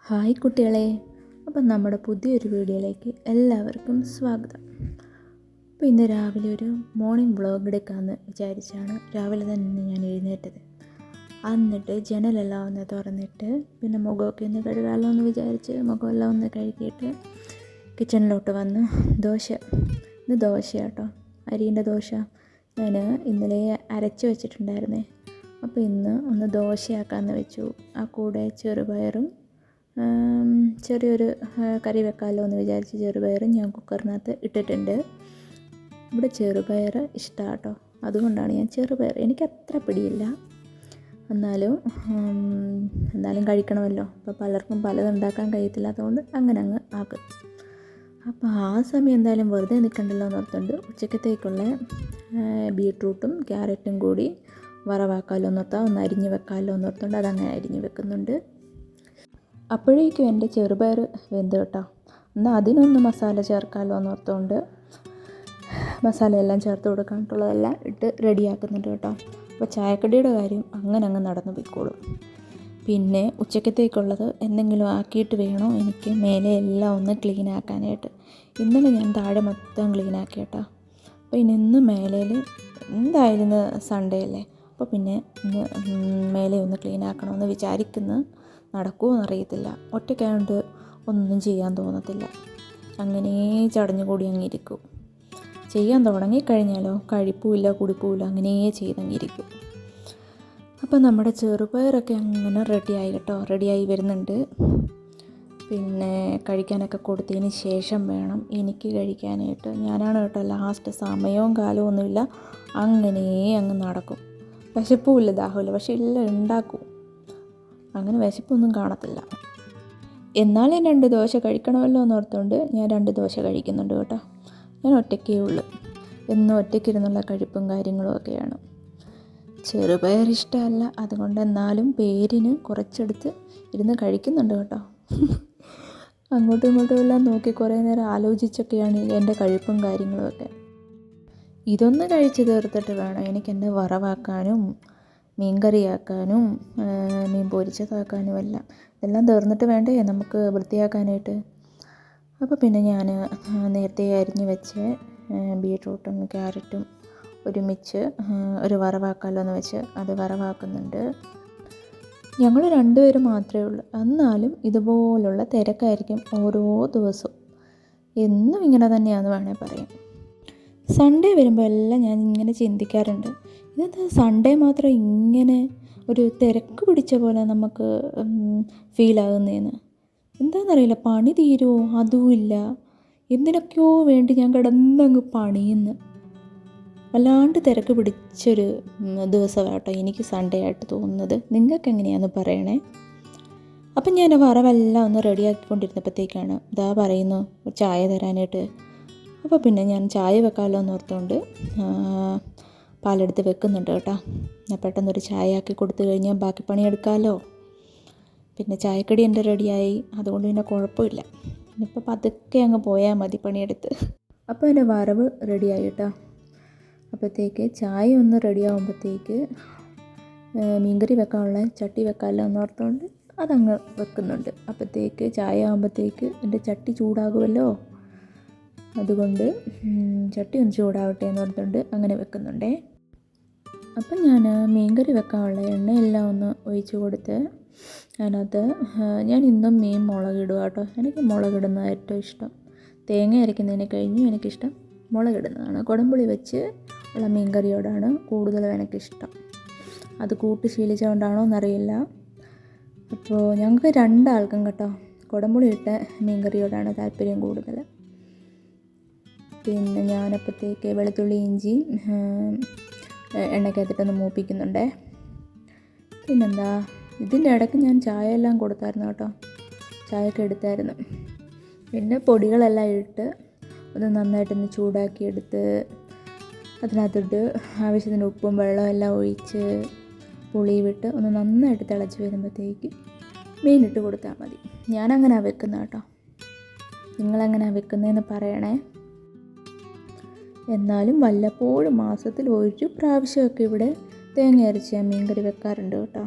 Hi കുട്ടികളെ, അപ്പം നമ്മുടെ പുതിയൊരു വീഡിയോയിലേക്ക് എല്ലാവർക്കും സ്വാഗതം. അപ്പോൾ ഇന്ന് രാവിലെ ഒരു മോർണിംഗ് വ്ളോഗ് എടുക്കാമെന്ന് വിചാരിച്ചാണ് രാവിലെ തന്നെ ഞാൻ എഴുന്നേറ്റത്. എന്നിട്ട് ജനലെല്ലാം ഒന്ന് തുറന്നിട്ട് പിന്നെ മുഖമൊക്കെ ഒന്ന് കഴുകാമല്ലോ എന്ന് വിചാരിച്ച് മുഖമെല്ലാം ഒന്ന് കഴുകിയിട്ട് കിച്ചണിലോട്ട് വന്ന് ഇന്ന് ദോശ കേട്ടോ, അരിൻ്റെ ദോശ ഞാൻ ഇന്നലെ അരച്ച് വെച്ചിട്ടുണ്ടായിരുന്നേ. അപ്പോൾ ഇന്ന് ഒന്ന് ദോശയാക്കാമെന്ന് വെച്ചു. ആ കൂടെ ചെറുപയറും ചെറിയൊരു കറി വെക്കാമല്ലോ എന്ന് വിചാരിച്ച് ചെറുപയറും ഞാൻ കുക്കറിനകത്ത് ഇട്ടിട്ടുണ്ട്. ഇവിടെ ചെറുപയർ ഇഷ്ടമാണ് കേട്ടോ, അതുകൊണ്ടാണ് ഞാൻ ചെറുപയർ, എനിക്കത്ര പിടിയില്ല, എന്നാലും കഴിക്കണമല്ലോ. അപ്പോൾ പലർക്കും പലതും ഉണ്ടാക്കാൻ കഴിയത്തില്ലാത്തതുകൊണ്ട് അങ്ങനെ അങ്ങ് ആക്കും. അപ്പോൾ ആ സമയം എന്തായാലും വെറുതെ നിൽക്കണ്ടല്ലോ എന്ന് ഓർത്തുകൊണ്ട് ഉച്ചക്കത്തേക്കുള്ള ബീട്രൂട്ടും ക്യാരറ്റും കൂടി വറവാക്കാമല്ലോ എന്നോർത്താൽ ഒന്ന് അരിഞ്ഞ് വെക്കാമല്ലോ എന്ന് ഓർത്തുകൊണ്ട് അതങ്ങനെ അരിഞ്ഞ് വെക്കുന്നുണ്ട്. അപ്പോഴേക്കും എൻ്റെ ചെറുപയർ വെന്ത് കേട്ടോ. എന്നാൽ അതിനൊന്ന് മസാല ചേർക്കാമല്ലോ എന്ന് ഓർത്തുകൊണ്ട് മസാലയെല്ലാം ചേർത്ത് കൊടുക്കാനായിട്ടുള്ളതെല്ലാം ഇട്ട് റെഡിയാക്കുന്നുണ്ട് കേട്ടോ. അപ്പോൾ ചായക്കടിയുടെ കാര്യം അങ്ങനെ അങ്ങ് നടന്നു പോയിക്കോളും. പിന്നെ ഉച്ചക്കത്തേക്കുള്ളത് എന്തെങ്കിലും ആക്കിയിട്ട് വേണോ എനിക്ക് മേലെ എല്ലാം ഒന്ന് ക്ലീൻ ആക്കാനായിട്ട്. ഇന്നലെ ഞാൻ താഴെ മൊത്തം ക്ലീൻ ആക്കി കേട്ടോ. അപ്പോൾ ഇന്ന് മേലയിൽ എന്തായാലും ഇന്ന് സൺഡേ അല്ലേ, അപ്പോൾ പിന്നെ ഇന്ന് മേലെ ഒന്ന് ക്ലീൻ ആക്കണമെന്ന് വിചാരിക്കുന്നു. നടക്കുമോ എന്നറിയത്തില്ല, ഒറ്റയ്ക്കായതുകൊണ്ട് ഒന്നും ചെയ്യാൻ തോന്നത്തില്ല, അങ്ങനെ ചടഞ്ഞുകൂടി അങ്ങിരിക്കും. ചെയ്യാൻ തുടങ്ങിക്കഴിഞ്ഞാലോ കഴിപ്പുമില്ല കുടിപ്പുമില്ല, അങ്ങനെ ചെയ്തങ്ങിരിക്കും. അപ്പോൾ നമ്മുടെ ചെറുപയറൊക്കെ അങ്ങനെ റെഡിയായി വരുന്നുണ്ട്. പിന്നെ കഴിക്കാനൊക്കെ കൊടുത്തതിന് ശേഷം വേണം എനിക്ക് കഴിക്കാനായിട്ട്. ഞാനാണ് കേട്ടോ ലാസ്റ്റ്, സമയവും കാലവും ഒന്നുമില്ല, അങ്ങനെ അങ്ങ് നടക്കും. വിശപ്പുമില്ല ദാഹമില്ല, പക്ഷെ എല്ലാം ഉണ്ടാക്കും, അങ്ങനെ വിശപ്പൊന്നും കാണത്തില്ല. എന്നാലും 2 ദോശ കഴിക്കണമല്ലോ എന്നോർത്തുകൊണ്ട് ഞാൻ 2 ദോശ കഴിക്കുന്നുണ്ട് കേട്ടോ. ഞാൻ ഒറ്റയ്ക്കേ ഉള്ളൂ, എന്നും ഒറ്റയ്ക്കിരുന്നുള്ള കഴിപ്പും കാര്യങ്ങളും ഒക്കെയാണ്. ചെറുപയർ ഇഷ്ടമല്ല, അതുകൊണ്ട് എന്നാലും പേരിന് കുറച്ചെടുത്ത് ഇരുന്ന് കഴിക്കുന്നുണ്ട് കേട്ടോ. അങ്ങോട്ടും ഇങ്ങോട്ടും എല്ലാം നോക്കി കുറേ നേരം ആലോചിച്ചൊക്കെയാണ് എൻ്റെ കഴിപ്പും കാര്യങ്ങളും ഒക്കെ. ഇതൊന്ന് കഴിച്ച് തീർത്തിട്ട് വേണം എനിക്ക് എൻ്റെ വറവാക്കാനും മീൻ കറിയാക്കാനും മീൻ പൊരിച്ചതാക്കാനും എല്ലാം തീർന്നിട്ട് വേണ്ടേ നമുക്ക് വൃത്തിയാക്കാനായിട്ട്. അപ്പോൾ പിന്നെ ഞാൻ നേരത്തെ അരിഞ്ഞ് വെച്ച് ബീട്രൂട്ടും ക്യാരറ്റും ഒരുമിച്ച് ഒരു വറവാക്കാമല്ലോ എന്ന് വെച്ച് അത് വറവാക്കുന്നുണ്ട്. ഞങ്ങൾ 2 പേര് മാത്രമേ ഉള്ളൂ, എന്നാലും ഇതുപോലുള്ള തിരക്കായിരിക്കും ഓരോ ദിവസവും. എന്നും ഇങ്ങനെ തന്നെയാണെന്ന് വേണേൽ പറയാം. സൺഡേ വരുമ്പോൾ എല്ലാം ഞാൻ ഇങ്ങനെ ചിന്തിക്കാറുണ്ട്, ഇതെന്താ സൺഡേ മാത്രം ഇങ്ങനെ ഒരു തിരക്ക് പിടിച്ച പോലെ നമുക്ക് ഫീലാകുന്നതെന്ന്. എന്താണെന്നറിയില്ല, പണി തീരുമോ അതുമില്ല, എന്തിനൊക്കെയോ വേണ്ടി ഞാൻ കിടന്നങ്ങ് പണിയുന്നു. വല്ലാണ്ട് തിരക്ക് പിടിച്ചൊരു ദിവസമാട്ടോ എനിക്ക് സൺഡേ ആയിട്ട് തോന്നുന്നത്. നിങ്ങൾക്ക് എങ്ങനെയാണെന്ന് പറയണേ. അപ്പം ഞാൻ വറവെല്ലാം ഒന്ന് റെഡിയാക്കിക്കൊണ്ടിരുന്നപ്പോഴത്തേക്കാണ് ഇതാ പറയുന്നു ചായ തരാനായിട്ട്. അപ്പോൾ പിന്നെ ഞാൻ ചായ വെക്കാമല്ലോ എന്ന് ഓർത്തുകൊണ്ട് പാലെടുത്ത് വെക്കുന്നുണ്ട് കേട്ടോ. ഞാൻ പെട്ടെന്നൊരു ചായ ആക്കി കൊടുത്തു കഴിഞ്ഞാൽ ബാക്കി പണിയെടുക്കാമല്ലോ. പിന്നെ ചായക്കടി എൻ്റെ റെഡിയായി, അതുകൊണ്ട് പിന്നെ കുഴപ്പമില്ല. ഇനിയിപ്പോൾ പതുക്കെ അങ്ങ് പോയാൽ മതി പണിയെടുത്ത്. അപ്പോൾ എൻ്റെ വറവ് റെഡിയായി കേട്ടോ. അപ്പോഴത്തേക്ക് ചായ ഒന്ന് റെഡിയാകുമ്പോഴത്തേക്ക് മീൻകറി വെക്കാനുള്ള ചട്ടി വെക്കാമല്ലോ എന്ന് ഓർത്തുകൊണ്ട് അതങ്ങ് വെക്കുന്നുണ്ട്. അപ്പോഴത്തേക്ക് ചായ ആകുമ്പോഴത്തേക്ക് എൻ്റെ ചട്ടി ചൂടാകുമല്ലോ, അതുകൊണ്ട് ചട്ടി ഒന്ന് ചൂടാവട്ടെ എന്ന് ഓർത്തുകൊണ്ട് അങ്ങനെ വെക്കുന്നുണ്ടേ. അപ്പം ഞാൻ മീൻകറി വെക്കാനുള്ള എണ്ണയെല്ലാം ഒന്ന് ഒഴിച്ച് കൊടുത്ത് ഞാൻ ഇന്നും മീൻ മുളകിടുക കേട്ടോ. എനിക്ക് മുളകിടുന്നത് ഏറ്റവും ഇഷ്ടം. തേങ്ങ അരയ്ക്കുന്നതിന് കഴിഞ്ഞും എനിക്കിഷ്ടം മുളകിടുന്നതാണ്. കുടംപുളി വെച്ച് ഉള്ള മീൻകറിയോടാണ് കൂടുതലും എനിക്കിഷ്ടം. അത് കൂട്ടി ശീലിച്ചുകൊണ്ടാണോ എന്നറിയില്ല. അപ്പോൾ ഞങ്ങൾക്ക് 2 ആൾക്കും കേട്ടോ കുടംപുളി ഇട്ട മീൻകറിയോടാണ് താല്പര്യം കൂടുതൽ. പിന്നെ ഞാനപ്പോഴത്തേക്ക് വെളുത്തുള്ളി ഇഞ്ചി എണ്ണയ്ക്കകത്തിട്ടൊന്ന് മൂപ്പിക്കുന്നുണ്ടേ. പിന്നെന്താ, ഇതിൻ്റെ ഇടയ്ക്ക് ഞാൻ ചായ എല്ലാം കൊടുത്തായിരുന്നു കേട്ടോ, ചായയൊക്കെ എടുത്തായിരുന്നു. പിന്നെ പൊടികളെല്ലാം ഇട്ട് ഒന്ന് നന്നായിട്ടൊന്ന് ചൂടാക്കിയെടുത്ത് അതിനകത്തിട്ട് ആവശ്യത്തിന് ഉപ്പും വെള്ളവും എല്ലാം ഒഴിച്ച് പുളി വിട്ട് ഒന്ന് നന്നായിട്ട് തിളച്ച് വരുമ്പോഴത്തേക്ക് മീനിട്ട് കൊടുത്താൽ മതി. ഞാനങ്ങനെയാണ് വെക്കുന്നത് കേട്ടോ. നിങ്ങളെങ്ങനെയാണ് വെക്കുന്നതെന്ന് പറയണേ. എന്നാലും വല്ലപ്പോഴും മാസത്തിൽ 1 പ്രാവശ്യമൊക്കെ ഇവിടെ തേങ്ങ അരച്ച് ഞാൻ മീൻകറി വെക്കാറുണ്ട് കേട്ടോ.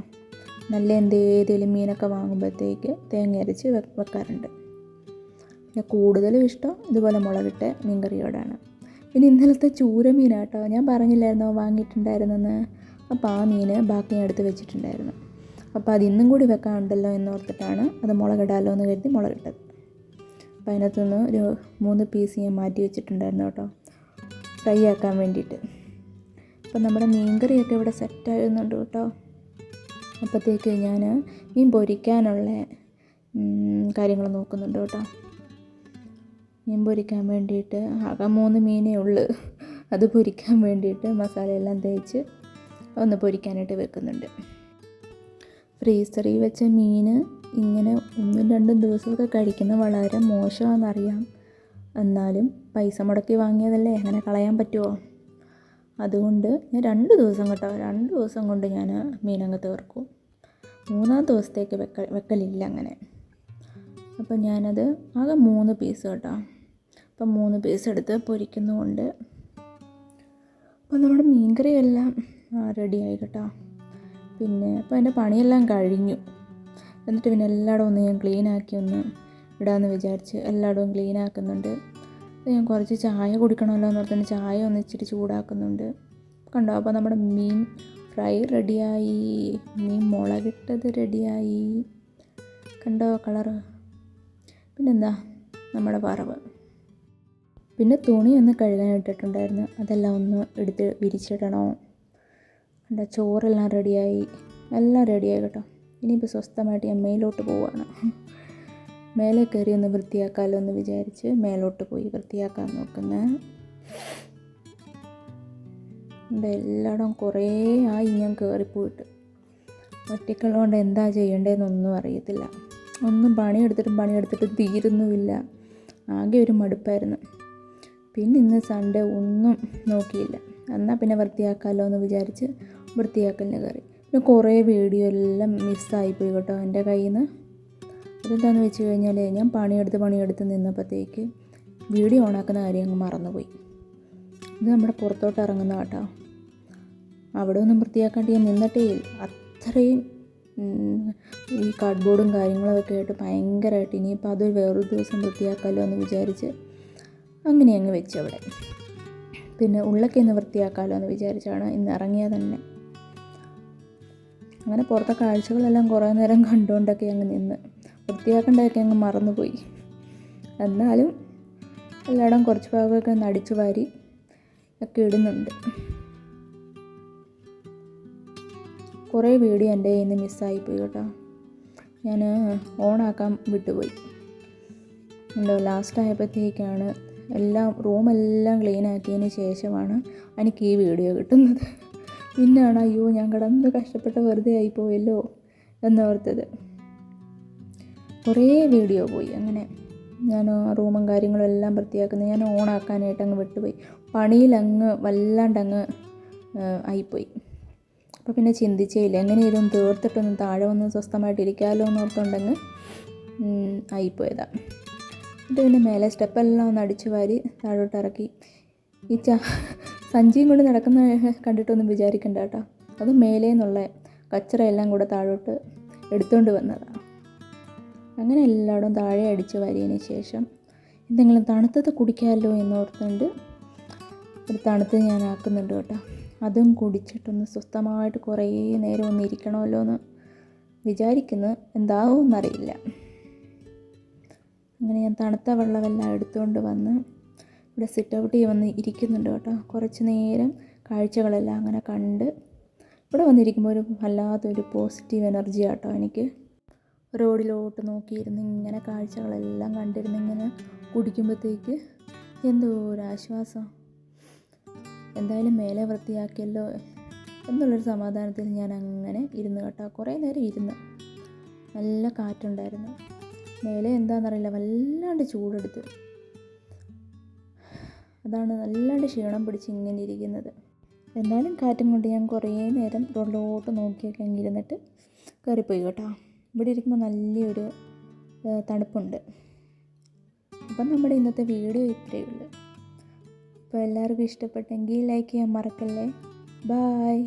നല്ല ഏതെങ്കിലും മീനൊക്കെ വാങ്ങുമ്പോഴത്തേക്ക് തേങ്ങ അരച്ച് വെക്കാറുണ്ട്. പിന്നെ കൂടുതലും ഇഷ്ടം ഇതുപോലെ മുളകിട്ട മീൻകറിയോടാണ്. പിന്നെ ഇന്നലത്തെ ചൂര മീനാട്ടോ, ഞാൻ പറഞ്ഞില്ലായിരുന്നോ വാങ്ങിയിട്ടുണ്ടായിരുന്നെന്ന്. അപ്പോൾ ആ മീൻ ബാക്കി ഞാൻ എടുത്ത് വെച്ചിട്ടുണ്ടായിരുന്നു. അപ്പോൾ അത് ഇന്നും കൂടി വെക്കാനുണ്ടല്ലോ എന്നോർത്തിട്ടാണ് അത് മുളകിടാലോ എന്ന് കരുതി മുളകിട്ടത്. അപ്പോൾ അതിനകത്തുനിന്ന് ഒരു 3 പീസ് ഞാൻ മാറ്റി വെച്ചിട്ടുണ്ടായിരുന്നു കേട്ടോ, ഫ്രൈ ആക്കാൻ വേണ്ടിയിട്ട്. അപ്പോൾ നമ്മുടെ മീൻകറിയൊക്കെ ഇവിടെ സെറ്റായിരുന്നുണ്ട് കേട്ടോ. അപ്പോഴത്തേക്ക് ഞാൻ മീൻ പൊരിക്കാനുള്ള കാര്യങ്ങൾ നോക്കുന്നുണ്ട് കേട്ടോ. മീൻ പൊരിക്കാൻ വേണ്ടിയിട്ട് ആകെ 3 മീനേ ഉള്ളൂ. അത് പൊരിക്കാൻ വേണ്ടിയിട്ട് മസാലയെല്ലാം തേച്ച് ഒന്ന് പൊരിക്കാനായിട്ട് വെക്കുന്നുണ്ട്. ഫ്രീസറിൽ വെച്ച മീൻ ഇങ്ങനെ 1-2 ദിവസമൊക്കെ കഴിക്കുന്നത് വളരെ മോശമാണെന്നറിയാം. എന്നാലും പൈസ മുടക്കി വാങ്ങിയതല്ലേ, അങ്ങനെ കളയാൻ പറ്റുമോ? അതുകൊണ്ട് ഞാൻ 2 ദിവസം കേട്ടോ, 2 ദിവസം കൊണ്ട് ഞാൻ മീനങ്ങ് തീർക്കും. 3-ാം ദിവസത്തേക്ക് വെക്കലില്ല അങ്ങനെ. അപ്പം ഞാനത് ആകെ 3 പീസ് കേട്ടോ. അപ്പം 3 പീസ് എടുത്ത് പൊരിക്കുന്നുമുണ്ട്. അപ്പം നമ്മുടെ മീൻകറി എല്ലാം റെഡിയായി കേട്ടോ. പിന്നെ അപ്പോൾ എൻ്റെ പണിയെല്ലാം കഴിഞ്ഞു. എന്നിട്ട് പിന്നെ എല്ലായിടവും ഒന്ന് ഞാൻ ക്ലീനാക്കി ഒന്ന് ഇടാമെന്ന് വിചാരിച്ച് എല്ലായിടവും ക്ലീനാക്കുന്നുണ്ട്. ഞാൻ കുറച്ച് ചായ കുടിക്കണമല്ലോ എന്ന് ഓർത്തുകൊണ്ട് ചായ ഒന്ന് ഇച്ചിരി ചൂടാക്കുന്നുണ്ട്. കണ്ടോ, അപ്പോൾ നമ്മുടെ മീൻ ഫ്രൈ റെഡിയായി, മീൻ മുളകിട്ടത് റെഡിയായി. കണ്ടോ കളറ്? പിന്നെന്താ നമ്മുടെ വറവ്. പിന്നെ തുണി ഒന്ന് കഴുകാനിട്ടിട്ടുണ്ടായിരുന്നു, അതെല്ലാം ഒന്ന് എടുത്ത് വിരിച്ചിടണോ. കണ്ടോ, ചോറെല്ലാം റെഡിയായി, എല്ലാം റെഡിയായി കേട്ടോ. ഇനിയിപ്പോൾ സ്വസ്ഥമായിട്ട് ഞാൻ മേലോട്ട് പോവുകയാണ്. മേലെ കയറി ഒന്ന് വൃത്തിയാക്കാമല്ലോ എന്ന് വിചാരിച്ച് മേലോട്ട് പോയി വൃത്തിയാക്കാൻ നോക്കുന്നത്. ഇവിടെ എല്ലായിടവും കുറേ ആയി ഞാൻ കയറിപ്പോയിട്ട്. ഒറ്റയ്ക്കുള്ളതുകൊണ്ട് എന്താ ചെയ്യേണ്ടതെന്നൊന്നും അറിയത്തില്ല. ഒന്നും പണിയെടുത്തിട്ടും തീരുന്നുമില്ല. ആകെ ഒരു മടുപ്പായിരുന്നു. പിന്നെ ഇന്ന് സൺഡേ ഒന്നും നോക്കിയില്ല. എന്നാൽ പിന്നെ വൃത്തിയാക്കാമല്ലോ എന്ന് വിചാരിച്ച് വൃത്തിയാക്കലിന് കയറി. പിന്നെ കുറേ വീഡിയോ എല്ലാം മിസ്സായിപ്പോയി കേട്ടോ എൻ്റെ കയ്യിൽ നിന്ന്. അതെന്താണെന്ന് വെച്ച് കഴിഞ്ഞാൽ ഞാൻ പണിയെടുത്ത് നിന്നപ്പോഴത്തേക്ക് വീഡിയോ ഓണാക്കുന്ന കാര്യം അങ്ങ് മറന്നുപോയി. ഇത് നമ്മുടെ പുറത്തോട്ട് ഇറങ്ങുന്ന കേട്ടോ. അവിടെ ഒന്നും വൃത്തിയാക്കാണ്ട് ഞാൻ നിന്നിട്ടേ ഇല്ല. അത്രയും ഈ കാർഡ്ബോർഡും കാര്യങ്ങളൊക്കെ ആയിട്ട് ഭയങ്കരമായിട്ട്. ഇനിയിപ്പോൾ അത് വേറൊരു ദിവസം വൃത്തിയാക്കാമല്ലോ എന്ന് വിചാരിച്ച് അങ്ങനെ അങ്ങ് വെച്ചു അവിടെ. പിന്നെ ഉള്ളൊക്കെ ഒന്ന് വൃത്തിയാക്കാമല്ലോ എന്ന് വിചാരിച്ചാണ് ഇന്ന് ഇറങ്ങിയത് തന്നെ. അങ്ങനെ പുറത്തെ കാഴ്ചകളെല്ലാം കുറേ നേരം കണ്ടുകൊണ്ടൊക്കെ അങ്ങ് നിന്ന് വൃത്തിയാക്കേണ്ടതൊക്കെ അങ്ങ് മറന്നുപോയി. എന്നാലും എല്ലായിടം കുറച്ച് ഭാഗമൊക്കെ ഒന്ന് അടിച്ചു വാരി ഒക്കെ ഇടുന്നുണ്ട്. കുറേ വീഡിയോ എൻ്റെ കയ്യിൽ നിന്ന് മിസ്സായിപ്പോയി കേട്ടോ. ഞാൻ ഓണാക്കാൻ വിട്ടുപോയി. എന്തോ ലാസ്റ്റ് ആയപ്പോഴത്തേക്കാണ് റൂമെല്ലാം ക്ലീൻ ആക്കിയതിന് ശേഷമാണ് എനിക്ക് ഈ വീഡിയോ കിട്ടുന്നത്. പിന്നെയാണ് അയ്യോ ഞാൻ കിടന്ന് കഷ്ടപ്പെട്ട് വെറുതെ ആയിപ്പോയല്ലോ എന്നോർത്തത്. കുറേ വീഡിയോ പോയി. അങ്ങനെ ഞാൻ റൂമും കാര്യങ്ങളും എല്ലാം വൃത്തിയാക്കുന്നത് ഞാൻ ഓണാക്കാനായിട്ട് അങ്ങ് വിട്ടുപോയി. പണിയിലങ്ങ് വല്ലാണ്ടങ്ങ് ആയിപ്പോയി. അപ്പോൾ പിന്നെ ചിന്തിച്ചേയില്ല, എങ്ങനെയായിരുന്നു തീർത്തിട്ടൊന്ന് താഴെ ഒന്ന് സ്വസ്ഥമായിട്ടിരിക്കാമല്ലോ എന്ന് ഓർത്തുകൊണ്ടങ്ങ് ആയിപ്പോയതാണ്. എന്നിട്ട് പിന്നെ മേലെ സ്റ്റെപ്പെല്ലാം ഒന്ന് അടിച്ചു വാരി താഴോട്ട് ഇറക്കി. ഈ സഞ്ചിയും കൊണ്ട് നടക്കുന്ന കണ്ടിട്ടൊന്നും വിചാരിക്കണ്ട കേട്ടോ. അത് മേലേ നിന്നുള്ള കച്ചറയെല്ലാം കൂടെ താഴോട്ട് എടുത്തുകൊണ്ട് വന്നതാണ്. അങ്ങനെ എല്ലായിടും താഴെ അടിച്ചു വാരിയതിന് ശേഷം എന്തെങ്കിലും തണുത്തത് കുടിക്കാമല്ലോ എന്നോർത്തുകൊണ്ട് ഒരു തണുത്ത് ഞാൻ ആക്കുന്നുണ്ട് കേട്ടോ. അതും കുടിച്ചിട്ടൊന്ന് സ്വസ്ഥമായിട്ട് കുറേ നേരം ഒന്ന് ഇരിക്കണമല്ലോ എന്ന് വിചാരിക്കുന്നു. എന്താവുമെന്നറിയില്ല. അങ്ങനെ ഞാൻ തണുത്ത വെള്ളമെല്ലാം എടുത്തുകൊണ്ട് വന്ന് ഇവിടെ സിറ്റ് ഔട്ടിൽ വന്ന് ഇരിക്കുന്നുണ്ട് കേട്ടോ. കുറച്ച് നേരം കാഴ്ചകളെല്ലാം അങ്ങനെ കണ്ട് ഇവിടെ വന്നിരിക്കുമ്പോൾ ഒരു വല്ലാത്തൊരു പോസിറ്റീവ് എനർജി ആട്ടോ എനിക്ക്. റോഡിലോട്ട് നോക്കിയിരുന്ന് ഇങ്ങനെ കാഴ്ചകളെല്ലാം കണ്ടിരുന്ന് ഇങ്ങനെ കുടിക്കുമ്പോഴത്തേക്ക് എന്തോ ഒരാശ്വാസം. എന്തായാലും മേലെ വൃത്തിയാക്കിയല്ലോ എന്നുള്ളൊരു സമാധാനത്തിൽ ഞാൻ അങ്ങനെ ഇരുന്ന് കേട്ടോ. കുറേ നേരം ഇരുന്ന്. നല്ല കാറ്റുണ്ടായിരുന്നു. മേലെ എന്താണെന്നറിയില്ല, വല്ലാണ്ട് ചൂടെടുത്ത്. അതാണ് നല്ലാണ്ട് ക്ഷീണം പിടിച്ച് ഇങ്ങനെ ഇരിക്കുന്നത്. എന്നാലും കാറ്റും കൊണ്ട് ഞാൻ കുറേ നേരം റോഡിലോട്ട് നോക്കിയൊക്കെ അങ്ങ് ഇരുന്നിട്ട് കയറിപ്പോയി കേട്ടോ. ഇവിടെ ഇരിക്കുമ്പോൾ നല്ലൊരു തണുപ്പുണ്ട്. അപ്പം നമ്മുടെ ഇന്നത്തെ വീഡിയോ ഇത്രയേ ഉള്ളൂ. അപ്പോൾ എല്ലാവർക്കും ഇഷ്ടപ്പെട്ടെങ്കിൽ ലൈക്ക് ചെയ്യാൻ മറക്കല്ലേ. ബായ്.